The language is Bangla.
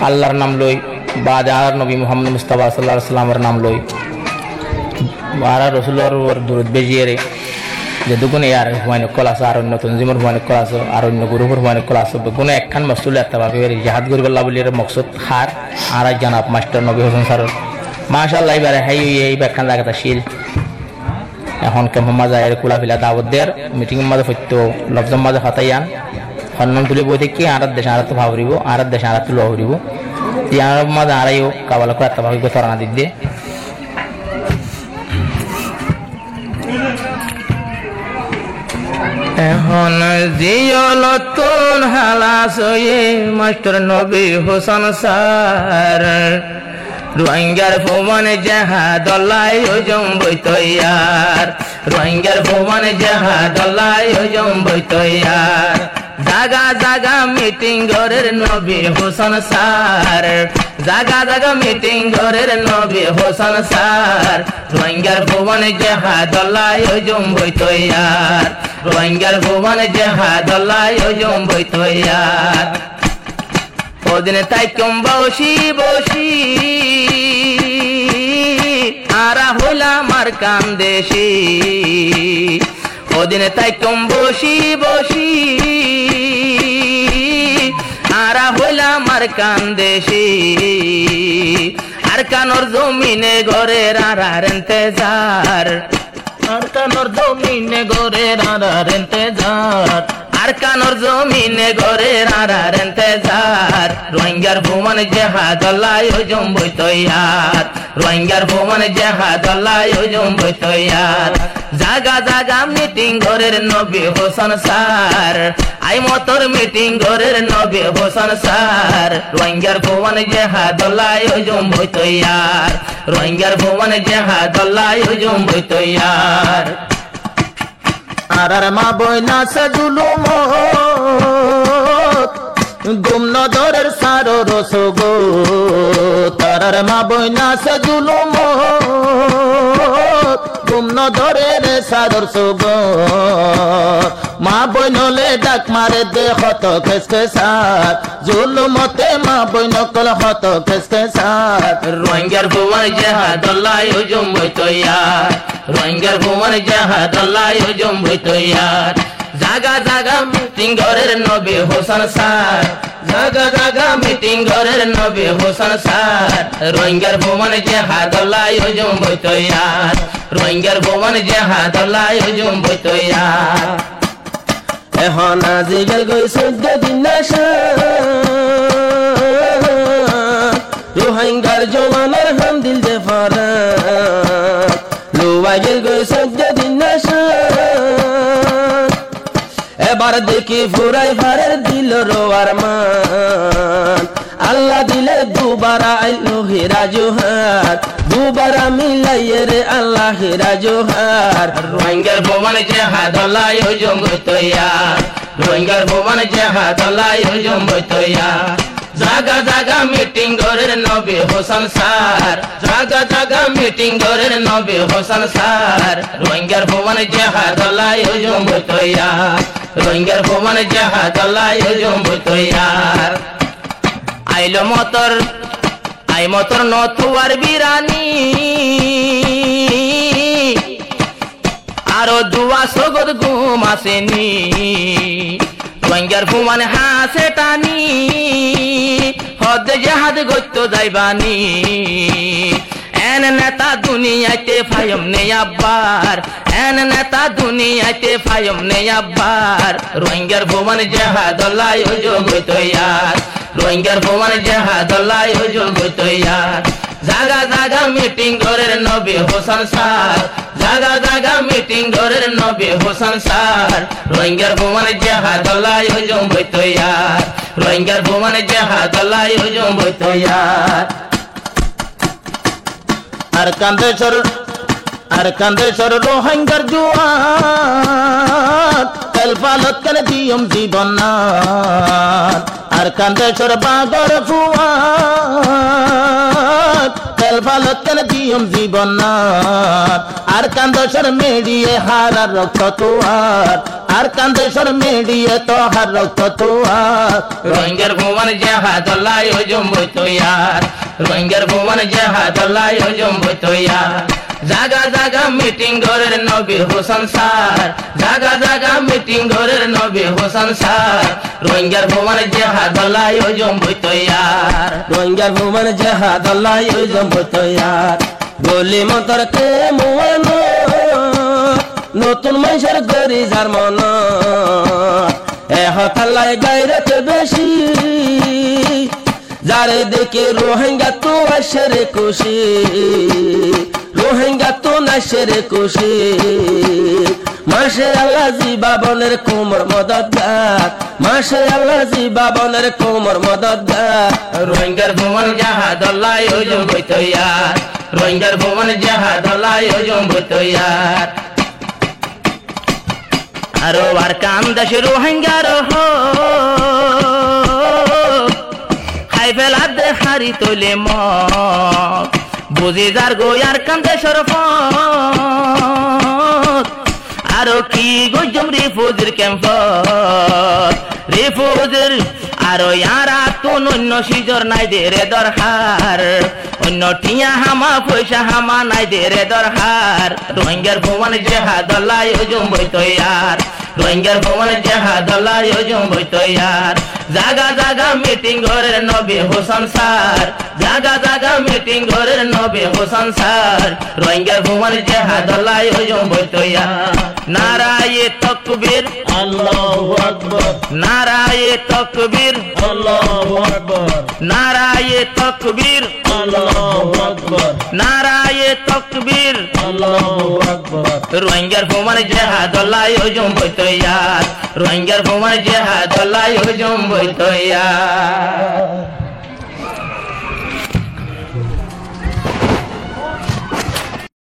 আল্লাহর নাম লই বা আর নবী মুহাম্মদ মুস্তাফা সাল্লাল্লাহু আলাইহি সাল্লামের নাম লই আর রাসূলের দরুদ বেজিয়ে যে দুগুণে আর হুমায়ুন কল আছে আর অন্য তনজিমর হুমায়ুন কল আছে আর অন্য গ্রুপের হুমায়ুন কল আছে বেগুনে একখান মসুল এত্তাবাকে জাহাদ গরিবাল্লাহ বলি মকসদ হার আর জানাব মাস্টার নবী হোসেন স্যার মাশাআল্লাহ এবারে হাই এই ব্যাখ্যান লাগাতা শিল এখন কেমন মাজা এর কুলাফিলা দাওয়াত দের মিটিং মাঝে ফত্তো লফজম মাঝে ফাতাইয়ান হন্নম তুলে বই দেখি আর দেশ আর তো ভাবরিব আর দেশ আর তুলো হরিব ইয়ার মাঝে আড়াইও কাবালা করে এত্তাবাকে তরানা দিতে এখন জিয়লতুন হালাস হয়ে মাস্টার নবী হোসেন স্যার রোহিঙ্গার ভুবন জাহাদল্লাই ওজম বইতয়ার রোহিঙ্গার ভুবন জাহাদল্লাই ওজম বইতয়ার জাগা জাগা মিটিং ঘরের নবী হোসেন স্যার জাগা জাগা মিটিং ঘরের নবী হোসেন স্যার রোহিঙ্গার ভুবন জাহাদল্লাই ওজম বইতয়ার রোহিঙ্গার ভুবন জাহাদল্লাই ওজম বইতয়ার ওদিনে তাই কম বসি বসি আরা হইলাম আর কান্দেশি ওদিনে তাই কম বসি বসি আরা হইলাম আর কান্দেশি আর কানোর জমিনে ঘরের আর ইন্তজার আর কানোর জমিনে ঘরের আর ইন্তজার আর কানোর জমিনে ঘরের আর ইন্তজার রোহিঙ্গার ভুবন জাহাদল্লাই ওজম বইতয়ার রোহিঙ্গার ভুবন জাহাদল্লাই ওজম বইতয়ার জাগা জাগা মিটিং ঘরের নবী হোসেন স্যার আই মতর মিটিং ঘরের নবী হোসেন স্যার রোহিঙ্গার ভুবন জাহাদল্লাই ওজম বইতয়ার রোহিঙ্গার ভুবন জাহাদল্লাই ওজম বইতয়ার আর মা বইনা সে জুলুম গুমন দরের সারো রসগো তার মা বইনা সে জুলুম গুমন দরের সারোর সগো মা বইনলে ডাক মারে দে হত খেসকে সার জুলুমতে মা বইন কল হত খেসকে সার রোহিঙ্গার ভুবন জাহাদল্লাই ওজম বইতয়ার রোহিঙ্গার ভুবন জাহাদল্লাই ওজম বইতয়ার জাগা জাগা মিটিং ঘরের নবী হোসেন স্যার জাগা জাগা মিটিং ঘরের নবী হোসেন স্যার রোহিঙ্গার ভুবন জাহাদল্লাই ওজম বইতয়ার রোহিঙ্গার ভুবন জাহাদল্লাই ওজম বইতয়ার এখন আজি গেল গই 14 দিন রোহিঙ্গার জওয়ানের হাম দিল দে ফারা লোয়া গেল গই 14 দিন এবার দেখি ফুরাই ফারের দিল রোয়ার মান আল্লাহ দিলে দুবারা আইলো হেরা জোহার দুবারা মিলাইয়ে রে আল্লাহ হেরা জোহার রোহিঙ্গার ভুবন জাহাদল্লাই ওজম বইতয়ার রোহিঙ্গার ভুবন জাহাদল্লাই ওজম বইতয়ার জাগা জাগা মিটিং ঘরের নবী হোসেন স্যার জাগা জাগা মিটিং ঘরের নবী হোসেন স্যার রোহিঙ্গার ভুবন জাহাদল্লাই ওজম বইতয়ার রোহিঙ্গার ভুবন জাহাদল্লাই ওজম বইতয়ার আইলো মতর আই মতর নথুয়ার বিরানি আরো দুয়া সগদ ঘুম আসেনি রোহিঙ্গার ভুবন হাসে টানি হদ জাহাদ গত্য যাইবানি এন নেতা দুনিয়াতে ফায়ম নে আব্বার এন নেতা দুনিয়াতে ফায়ম নে আব্বার রোহিঙ্গার ভুবন জাহাদল্লাই ওজম বইতয়ার রোহিঙ্গার ভুবন জাহাদল্লাই ওজম বইতয়ার জাগা জাগা মিটিং ঘরের নবী হোসেন স্যার জাগা জাগা মিটিং ঘরের নবী হোসেন স্যার রোহিঙ্গার ভুবন জাহাদল্লাই ওজম বইতয়ার রোহিঙ্গার ভুবন জাহাদল্লাই ওজম বইতয়ার আর কান্দেশ্বর রোহিঙ্গার জোয়ার তেলপালত কেন দিয়ম জীবন আর কান্দেশ্বর বাগর ফুয়ার বেল ফালতেন দিয়ম জীবন না আর কান্দসর মেডিয়ে হারার রক্ত তোয়ার আর কান্দসর মেডিয়ে তো হার রক্ত তোয়ার রোহিঙ্গার ভুবন জাহাদুল্লাহ জম্বই তৈয়ার রোহিঙ্গার ভুবন জাহাদুল্লাহ জম্বই তৈয়ার জাগা জাগা মিটিং ঘরের নবী হোসেন স্যার জাগা জাগা মিটিং ঘরের নবী হোসেন স্যার রোহিঙ্গার ভুবন জাহাদুল্লাহ জম্বই তৈয়ার রোহিঙ্গার ভুবন জাহাদুল্লাহ জম্বই তৈয়ার গলি মন্তর কে মুয়ানো নতুন মানুষের গরি যার মন হতাল্লায় গায়রত বেশি যারে দেখে রোহিঙ্গা তো আসরে খুশি রোহিঙ্গা তো নাসরে খুশি মাসে আল্লাহ জি বাবনের কোমর মদতগার মাসে আল্লাহ জি বাবনের কোমর মদতগার রোহিঙ্গার ভুবন জাহাদুল্লাহ জম্বই তৈয়ার রোহিঙ্গার ভুবন জাহাদুল্লাহ জম্বই তৈয়ার আরো আর কান্দাস রোহিঙ্গার হো হাই ফেলার দে হারি তোলে ম বুঝি যার গোয়ার কান্দাসর আরো কি গজম রিফুজের ক্যাম্প রিফুজের আরো ইয়ারা তো অন্য সিজর নাই দে রে দরহার অন্য টিয়া হামা পয়সা হামা নাই দে রে দরহার রোহিঙ্গার ভুবন জাহাদুল্লাহ জম্বই তৈয়ার রোহিঙ্গার ভুবন জাহাদুল্লাহ জম্বই তৈয়ার জাগা জাগা মিটিং ঘরের নবী হোসেন স্যার জাগা জাগা মিটিং ঘরের নবী হোসেন স্যার রোহিঙ্গার ভুবন জাহাদুল্লাহ জম্বই তৈয়ার নারায়ে তাকবীর আল্লাহু আকবার নারায়ে তাকবীর আল্লাহু আকবার নারায়ে তাকবীর আল্লাহু আকবার নারায়ে তাকবীর আল্লাহু আকবার রোহিঙ্গার ভুবন জাহাদুল্লাহ জম্বই তৈয়ার রোহিঙ্গার ভুবন জাহাদুল্লাহ জম্বই তৈয়ার